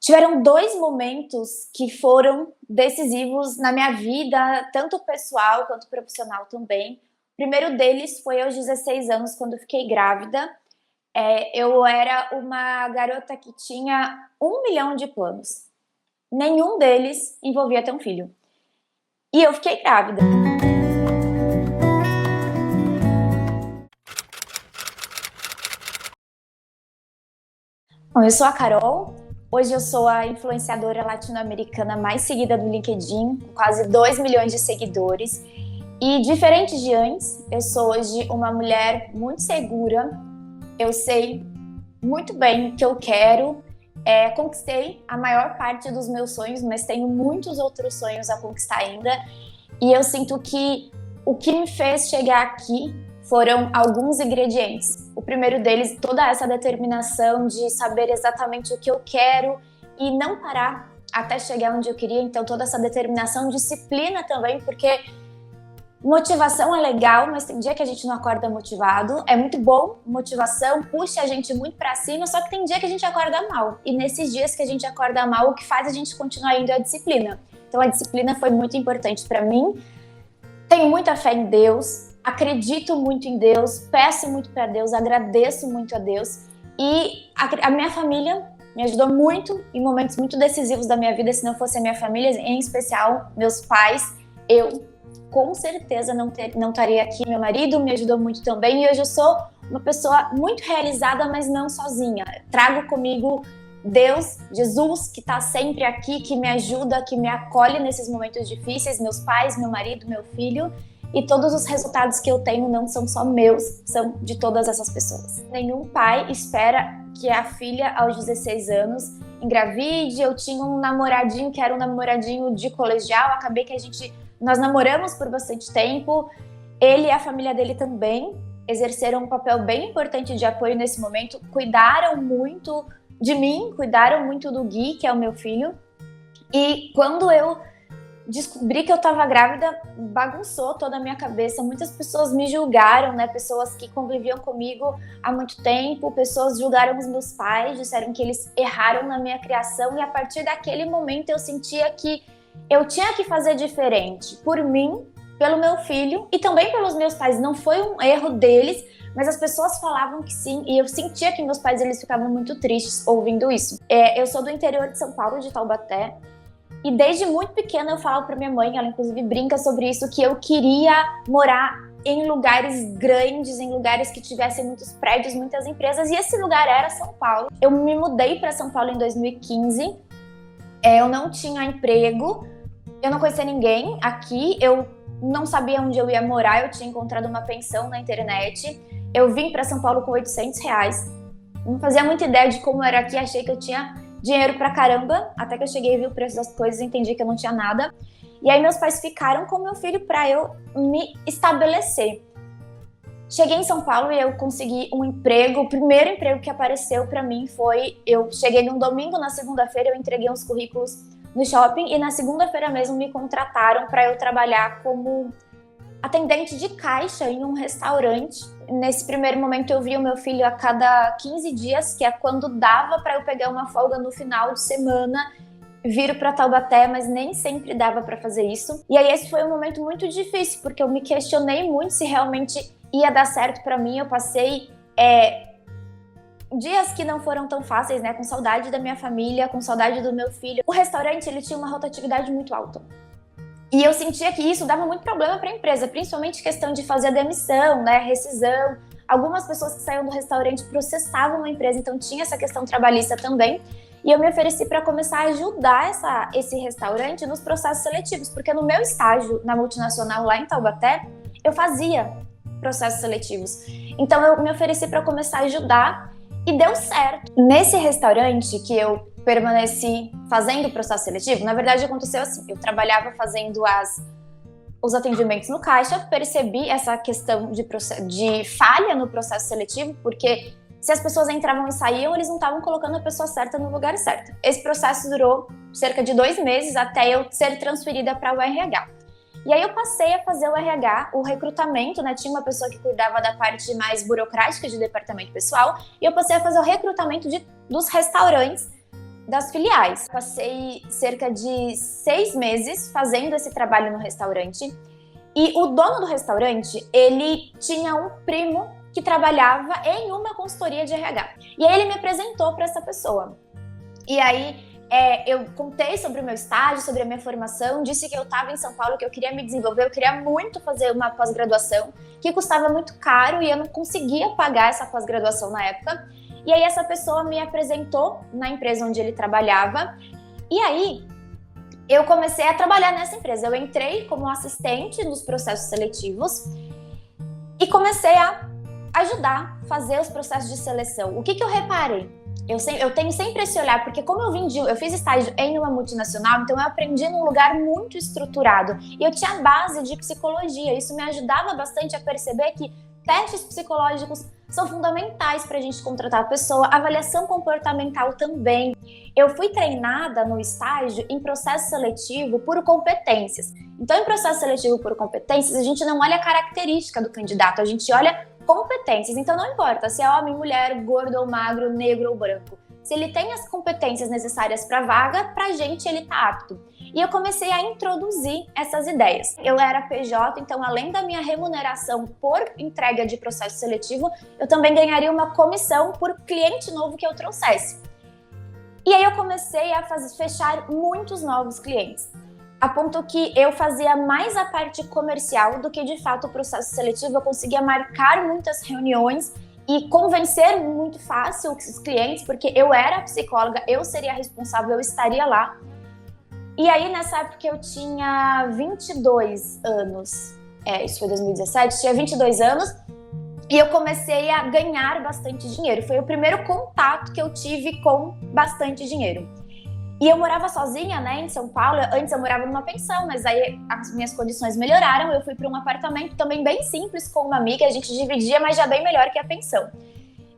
Tiveram 2 momentos que foram decisivos na minha vida, tanto pessoal quanto profissional também. O primeiro deles foi aos 16 anos, quando eu fiquei grávida. Eu era uma garota que tinha 1 milhão de planos. Nenhum deles envolvia ter um filho. E eu fiquei grávida. Bom, eu sou a Carol. Hoje eu sou a influenciadora latino-americana mais seguida do LinkedIn, com quase 2 milhões de seguidores. E diferente de antes, eu sou hoje uma mulher muito segura. Eu sei muito bem o que eu quero. Conquistei a maior parte dos meus sonhos, mas tenho muitos outros sonhos a conquistar ainda. E eu sinto que o que me fez chegar aqui foram alguns ingredientes. O primeiro deles, toda essa determinação de saber exatamente o que eu quero e não parar até chegar onde eu queria. Então, toda essa determinação, disciplina também, porque motivação é legal, mas tem dia que a gente não acorda motivado. É muito bom, motivação puxa a gente muito pra cima, só que tem dia que a gente acorda mal. E nesses dias que a gente acorda mal, o que faz a gente continuar indo é a disciplina. Então, a disciplina foi muito importante pra mim. Tenho muita fé em Deus, acredito muito em Deus, peço muito para Deus, agradeço muito a Deus. E a minha família me ajudou muito em momentos muito decisivos da minha vida. Se não fosse a minha família, em especial meus pais, eu com certeza não estaria aqui. Meu marido me ajudou muito também, e hoje eu sou uma pessoa muito realizada, mas não sozinha. Trago comigo Deus, Jesus, que está sempre aqui, que me ajuda, que me acolhe nesses momentos difíceis, meus pais, meu marido, meu filho, e todos os resultados que eu tenho não são só meus, são de todas essas pessoas. Nenhum pai espera que a filha, aos 16 anos, engravide. Eu tinha um namoradinho que era um namoradinho de colegial, acabei que nós namoramos por bastante tempo, ele e a família dele também exerceram um papel bem importante de apoio nesse momento, cuidaram muito de mim, cuidaram muito do Gui, que é o meu filho. E quando eu descobri que eu estava grávida, bagunçou toda a minha cabeça. Muitas pessoas me julgaram, né? Pessoas que conviviam comigo há muito tempo, pessoas julgaram os meus pais, disseram que eles erraram na minha criação, e a partir daquele momento eu sentia que eu tinha que fazer diferente, por mim, pelo meu filho e também pelos meus pais. Não foi um erro deles, mas as pessoas falavam que sim, e eu sentia que meus pais eles ficavam muito tristes ouvindo isso. Eu sou do interior de São Paulo, de Taubaté, e desde muito pequena eu falo pra minha mãe, ela inclusive brinca sobre isso, que eu queria morar em lugares grandes, em lugares que tivessem muitos prédios, muitas empresas, e esse lugar era São Paulo. Eu me mudei para São Paulo em 2015, eu não tinha emprego, eu não conhecia ninguém aqui, eu não sabia onde eu ia morar, eu tinha encontrado uma pensão na internet. Eu vim para São Paulo com R$ 800, não fazia muita ideia de como era aqui, achei que eu tinha dinheiro pra caramba, até que eu cheguei e vi o preço das coisas e entendi que eu não tinha nada. E aí meus pais ficaram com meu filho pra eu me estabelecer. Cheguei em São Paulo e eu consegui um emprego. O primeiro emprego que apareceu pra mim foi, eu cheguei num domingo, na segunda-feira eu entreguei uns currículos no shopping, e na segunda-feira mesmo me contrataram para eu trabalhar como atendente de caixa em um restaurante. Nesse primeiro momento eu via o meu filho a cada 15 dias, que é quando dava para eu pegar uma folga no final de semana, vir para Taubaté, mas nem sempre dava para fazer isso. E aí esse foi um momento muito difícil, porque eu me questionei muito se realmente ia dar certo para mim. Eu passei dias que não foram tão fáceis, né? Com saudade da minha família, com saudade do meu filho. O restaurante, ele tinha uma rotatividade muito alta. E eu sentia que isso dava muito problema para a empresa, principalmente questão de fazer a demissão, né? Rescisão. Algumas pessoas que saíam do restaurante processavam a empresa, então tinha essa questão trabalhista também. E eu me ofereci para começar a ajudar esse restaurante nos processos seletivos, porque no meu estágio na multinacional lá em Taubaté, eu fazia processos seletivos. Então eu me ofereci para começar a ajudar. E deu certo. Nesse restaurante que eu permaneci fazendo o processo seletivo, na verdade aconteceu assim, eu trabalhava fazendo os atendimentos no caixa, percebi essa questão de falha no processo seletivo, porque se as pessoas entravam e saíam, eles não estavam colocando a pessoa certa no lugar certo. Esse processo durou cerca de 2 meses até eu ser transferida para o RH. E aí eu passei a fazer o RH, o recrutamento, né? Tinha uma pessoa que cuidava da parte mais burocrática de departamento pessoal, e eu passei a fazer o recrutamento dos restaurantes das filiais. Passei cerca de 6 meses fazendo esse trabalho no restaurante. E o dono do restaurante, ele tinha um primo que trabalhava em uma consultoria de RH. E aí ele me apresentou para essa pessoa. E aí eu contei sobre o meu estágio, sobre a minha formação, disse que eu estava em São Paulo, que eu queria me desenvolver, eu queria muito fazer uma pós-graduação, que custava muito caro e eu não conseguia pagar essa pós-graduação na época. E aí essa pessoa me apresentou na empresa onde ele trabalhava. E aí eu comecei a trabalhar nessa empresa. Eu entrei como assistente nos processos seletivos e comecei a ajudar a fazer os processos de seleção. O que eu reparei? Eu tenho sempre esse olhar, porque como eu fiz estágio em uma multinacional, então eu aprendi num lugar muito estruturado. E eu tinha base de psicologia. Isso me ajudava bastante a perceber que testes psicológicos são fundamentais para a gente contratar a pessoa, avaliação comportamental também. Eu fui treinada no estágio em processo seletivo por competências. Então, em processo seletivo por competências, a gente não olha a característica do candidato, a gente olha competências. Então, não importa se é homem, mulher, gordo ou magro, negro ou branco. Se ele tem as competências necessárias para a vaga, para a gente ele está apto. E eu comecei a introduzir essas ideias. Eu era PJ, então além da minha remuneração por entrega de processo seletivo, eu também ganharia uma comissão por cliente novo que eu trouxesse. E aí eu comecei a fechar muitos novos clientes, a ponto que eu fazia mais a parte comercial do que de fato o processo seletivo. Eu conseguia marcar muitas reuniões e convencer muito fácil os clientes, porque eu era psicóloga, eu seria responsável, eu estaria lá. E aí, nessa época, eu tinha 22 anos. Isso foi 2017, tinha 22 anos. E eu comecei a ganhar bastante dinheiro. Foi o primeiro contato que eu tive com bastante dinheiro. E eu morava sozinha, né, em São Paulo. Antes eu morava numa pensão, mas aí as minhas condições melhoraram. Eu fui para um apartamento também bem simples com uma amiga. A gente dividia, mas já bem melhor que a pensão.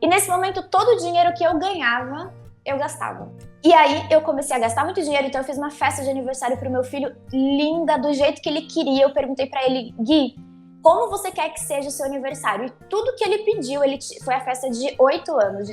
E nesse momento, todo o dinheiro que eu ganhava, eu gastava. E aí eu comecei a gastar muito dinheiro, então eu fiz uma festa de aniversário pro meu filho, linda, do jeito que ele queria. Eu perguntei pra ele: Gui, como você quer que seja o seu aniversário? E tudo que ele pediu, foi a festa de 8 anos.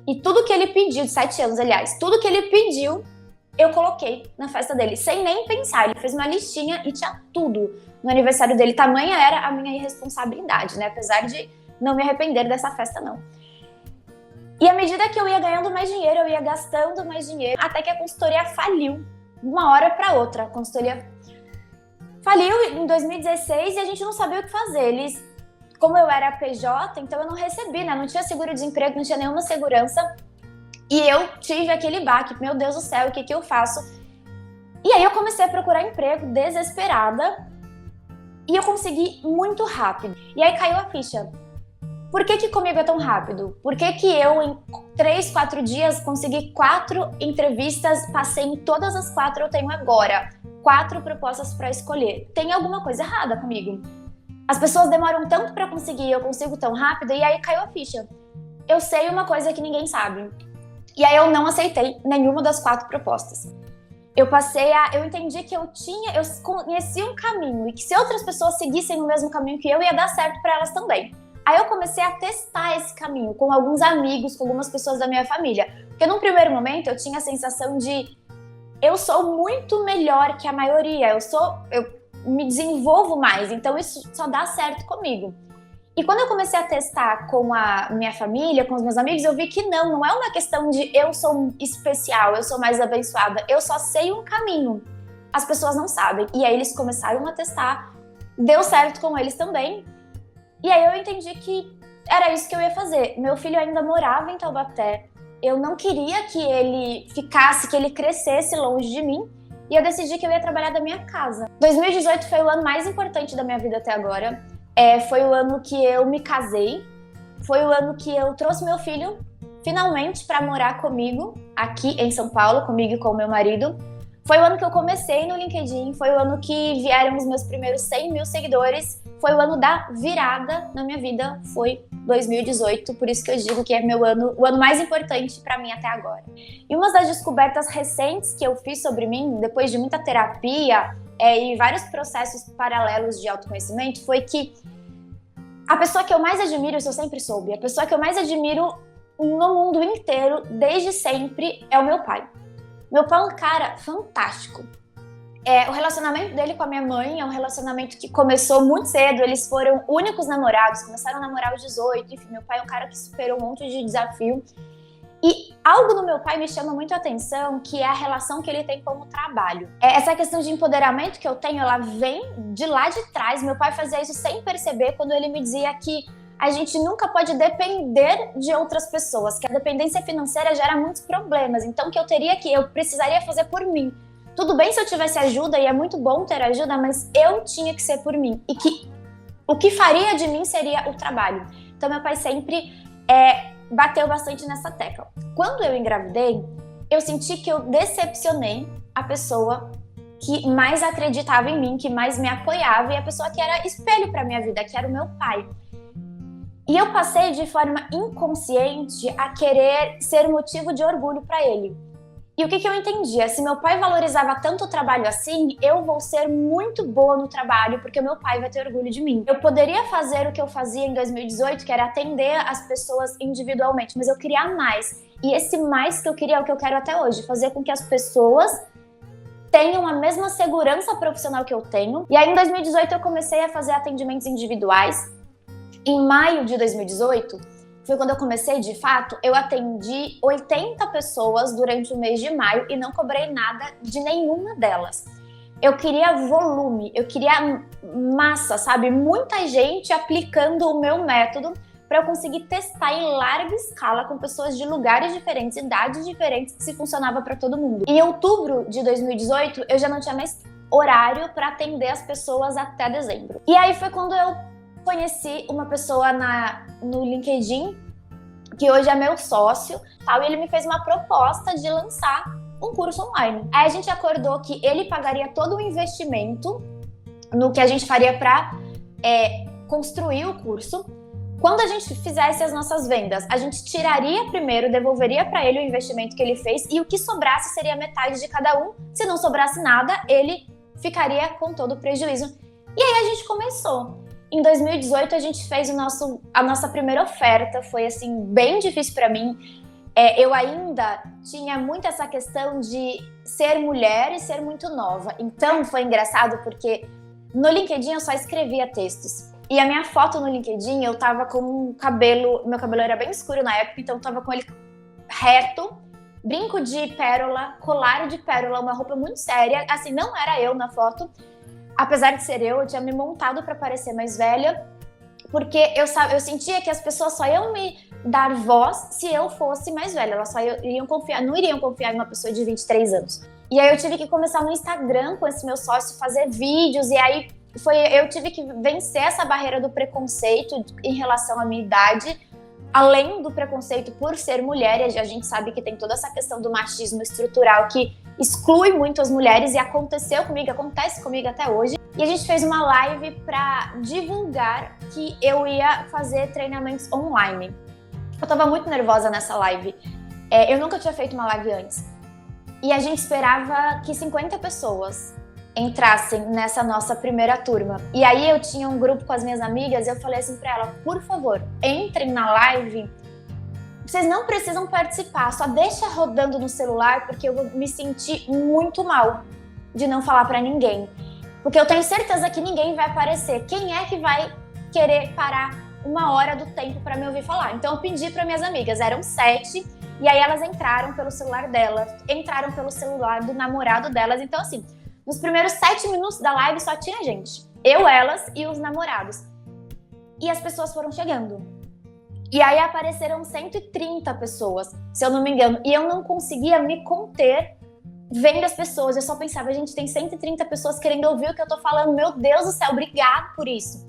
E tudo que ele pediu, de 7 anos, aliás, tudo que ele pediu, eu coloquei na festa dele, sem nem pensar. Ele fez uma listinha e tinha tudo no aniversário dele. Tamanha era a minha irresponsabilidade, né? Apesar de não me arrepender dessa festa, não. E à medida que eu ia ganhando mais dinheiro, eu ia gastando mais dinheiro, até que a consultoria faliu, de uma hora para outra. A consultoria faliu em 2016 e a gente não sabia o que fazer. Como eu era PJ, então eu não recebi, né? Não tinha seguro-desemprego, não tinha nenhuma segurança. E eu tive aquele baque, meu Deus do céu, o que eu faço? E aí eu comecei a procurar emprego, desesperada, e eu consegui muito rápido. E aí caiu a ficha. Por que comigo é tão rápido? Por que eu, em 3, 4 dias, consegui 4 entrevistas, passei em todas as 4, eu tenho agora 4 propostas para escolher? Tem alguma coisa errada comigo? As pessoas demoram tanto para conseguir, eu consigo tão rápido, e aí caiu a ficha. Eu sei uma coisa que ninguém sabe. E aí eu não aceitei nenhuma das 4 propostas. Eu entendi que eu conhecia um caminho, e que se outras pessoas seguissem o mesmo caminho que eu, ia dar certo para elas também. Aí eu comecei a testar esse caminho com alguns amigos, com algumas pessoas da minha família. Porque num primeiro momento eu tinha a sensação de eu sou muito melhor que a maioria, eu me desenvolvo mais, então isso só dá certo comigo. E quando eu comecei a testar com a minha família, com os meus amigos, eu vi que não é uma questão de eu sou especial, eu sou mais abençoada, eu só sei um caminho. As pessoas não sabem. E aí eles começaram a testar, deu certo com eles também. E aí eu entendi que era isso que eu ia fazer. Meu filho ainda morava em Taubaté. Eu não queria que ele que ele crescesse longe de mim. E eu decidi que eu ia trabalhar da minha casa. 2018 foi o ano mais importante da minha vida até agora. Foi o ano que eu me casei. Foi o ano que eu trouxe meu filho, finalmente, para morar comigo, aqui em São Paulo, comigo e com o meu marido. Foi o ano que eu comecei no LinkedIn, foi o ano que vieram os meus primeiros 100 mil seguidores, foi o ano da virada na minha vida, foi 2018, por isso que eu digo que é o ano mais importante para mim até agora. E uma das descobertas recentes que eu fiz sobre mim, depois de muita terapia e vários processos paralelos de autoconhecimento, foi que a pessoa que eu mais admiro, isso eu sempre soube, a pessoa que eu mais admiro no mundo inteiro, desde sempre, é o meu pai. Meu pai é um cara fantástico. O relacionamento dele com a minha mãe é um relacionamento que começou muito cedo, eles foram únicos namorados, começaram a namorar aos 18, enfim, meu pai é um cara que superou um monte de desafio. E algo do meu pai me chama muito a atenção, que é a relação que ele tem com o trabalho. Essa questão de empoderamento que eu tenho, ela vem de lá de trás. Meu pai fazia isso sem perceber, quando ele me dizia que a gente nunca pode depender de outras pessoas, que a dependência financeira gera muitos problemas, então eu precisaria fazer por mim. Tudo bem se eu tivesse ajuda, e é muito bom ter ajuda, mas eu tinha que ser por mim. E que o que faria de mim seria o trabalho. Então meu pai sempre bateu bastante nessa tecla. Quando eu engravidei, eu senti que eu decepcionei a pessoa que mais acreditava em mim, que mais me apoiava, e a pessoa que era espelho para minha vida, que era o meu pai. E eu passei de forma inconsciente a querer ser motivo de orgulho para ele. E o que eu entendia? Se meu pai valorizava tanto o trabalho assim, eu vou ser muito boa no trabalho, porque meu pai vai ter orgulho de mim. Eu poderia fazer o que eu fazia em 2018, que era atender as pessoas individualmente, mas eu queria mais. E esse mais que eu queria é o que eu quero até hoje, fazer com que as pessoas tenham a mesma segurança profissional que eu tenho. E aí em 2018 eu comecei a fazer atendimentos individuais. Em maio de 2018, foi quando eu comecei de fato, eu atendi 80 pessoas durante o mês de maio e não cobrei nada de nenhuma delas. Eu queria volume, eu queria massa, sabe? Muita gente aplicando o meu método para eu conseguir testar em larga escala com pessoas de lugares diferentes, idades diferentes, se funcionava para todo mundo. Em outubro de 2018, eu já não tinha mais horário para atender as pessoas até dezembro. E aí foi quando eu conheci uma pessoa no LinkedIn, que hoje é meu sócio, e ele me fez uma proposta de lançar um curso online. Aí a gente acordou que ele pagaria todo o investimento no que a gente faria para construir o curso. Quando a gente fizesse as nossas vendas, a gente tiraria primeiro, devolveria para ele o investimento que ele fez, e o que sobrasse seria metade de cada um. Se não sobrasse nada, ele ficaria com todo o prejuízo. E aí a gente começou. Em 2018 a gente fez a nossa primeira oferta, foi assim bem difícil para mim. Eu ainda tinha muito essa questão de ser mulher e ser muito nova. Então foi engraçado porque no LinkedIn eu só escrevia textos. E a minha foto no LinkedIn, eu tava com meu cabelo era bem escuro na época, então eu tava com ele reto, brinco de pérola, colar de pérola, uma roupa muito séria. Assim, não era eu na foto. Apesar de ser eu tinha me montado para parecer mais velha, porque eu sentia que as pessoas só iam me dar voz se eu fosse mais velha. Elas só não iriam confiar em uma pessoa de 23 anos. E aí eu tive que começar no Instagram com esse meu sócio, fazer vídeos, e aí eu tive que vencer essa barreira do preconceito em relação à minha idade, além do preconceito por ser mulher. E a gente sabe que tem toda essa questão do machismo estrutural que exclui muito as mulheres, e acontece comigo até hoje. E a gente fez uma live para divulgar que eu ia fazer treinamentos online. Eu tava muito nervosa nessa live. Eu nunca tinha feito uma live antes. E a gente esperava que 50 pessoas entrassem nessa nossa primeira turma. E aí eu tinha um grupo com as minhas amigas e eu falei assim pra ela: por favor, entrem na live. Vocês não precisam participar, só deixa rodando no celular, porque eu vou me sentir muito mal de não falar pra ninguém. Porque eu tenho certeza que ninguém vai aparecer. Quem é que vai querer parar uma hora do tempo pra me ouvir falar? Então eu pedi para minhas amigas, eram 7, e aí elas entraram pelo celular delas, entraram pelo celular do namorado delas. Então assim, nos primeiros 7 minutos da live só tinha gente. Eu, elas e os namorados. E as pessoas foram chegando. E aí apareceram 130 pessoas, se eu não me engano. E eu não conseguia me conter vendo as pessoas. Eu só pensava, gente, tem 130 pessoas querendo ouvir o que eu tô falando. Meu Deus do céu, obrigado por isso.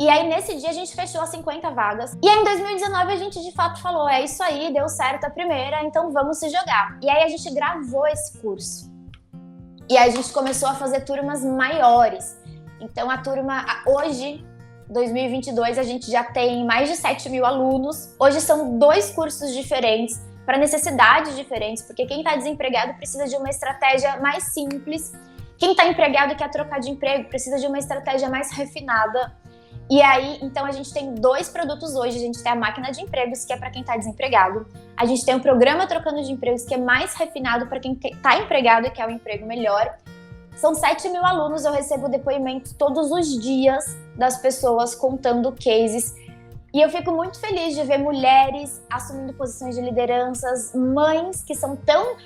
E aí nesse dia a gente fechou as 50 vagas. E aí em 2019 a gente de fato falou, é isso aí, deu certo a primeira, então vamos se jogar. E aí a gente gravou esse curso. E aí a gente começou a fazer turmas maiores. Então a turma, hoje, 2022, a gente já tem mais de 7 mil alunos. Hoje são 2 cursos diferentes, para necessidades diferentes, porque quem está desempregado precisa de uma estratégia mais simples. Quem está empregado e quer trocar de emprego precisa de uma estratégia mais refinada. E aí, então a gente tem 2 produtos hoje. A gente tem a máquina de empregos, que é para quem está desempregado. A gente tem o programa Trocando de Empregos, que é mais refinado para quem está empregado e quer um emprego melhor. São 7.000 alunos, eu recebo depoimentos todos os dias das pessoas contando cases. E eu fico muito feliz de ver mulheres assumindo posições de lideranças, mães que são tão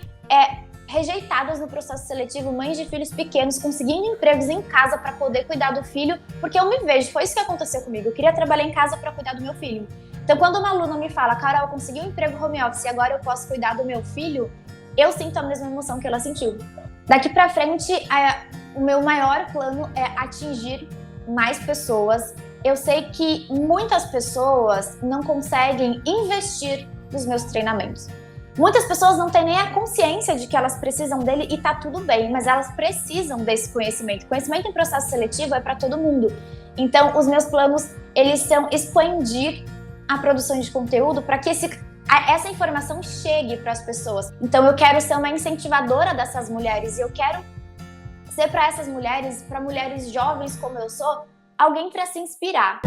rejeitadas no processo seletivo, mães de filhos pequenos, conseguindo empregos em casa para poder cuidar do filho, porque eu me vejo, foi isso que aconteceu comigo, eu queria trabalhar em casa para cuidar do meu filho. Então, quando uma aluna me fala, Carol, eu consegui um emprego home office e agora eu posso cuidar do meu filho, eu sinto a mesma emoção que ela sentiu. Daqui para frente, o meu maior plano é atingir mais pessoas. Eu sei que muitas pessoas não conseguem investir nos meus treinamentos. Muitas pessoas não têm nem a consciência de que elas precisam dele e tá tudo bem, mas elas precisam desse conhecimento. Conhecimento em processo seletivo é para todo mundo. Então, os meus planos, eles são expandir a produção de conteúdo para que essa informação chegue para as pessoas. Então, eu quero ser uma incentivadora dessas mulheres e eu quero ser para essas mulheres, para mulheres jovens como eu sou, alguém para se inspirar.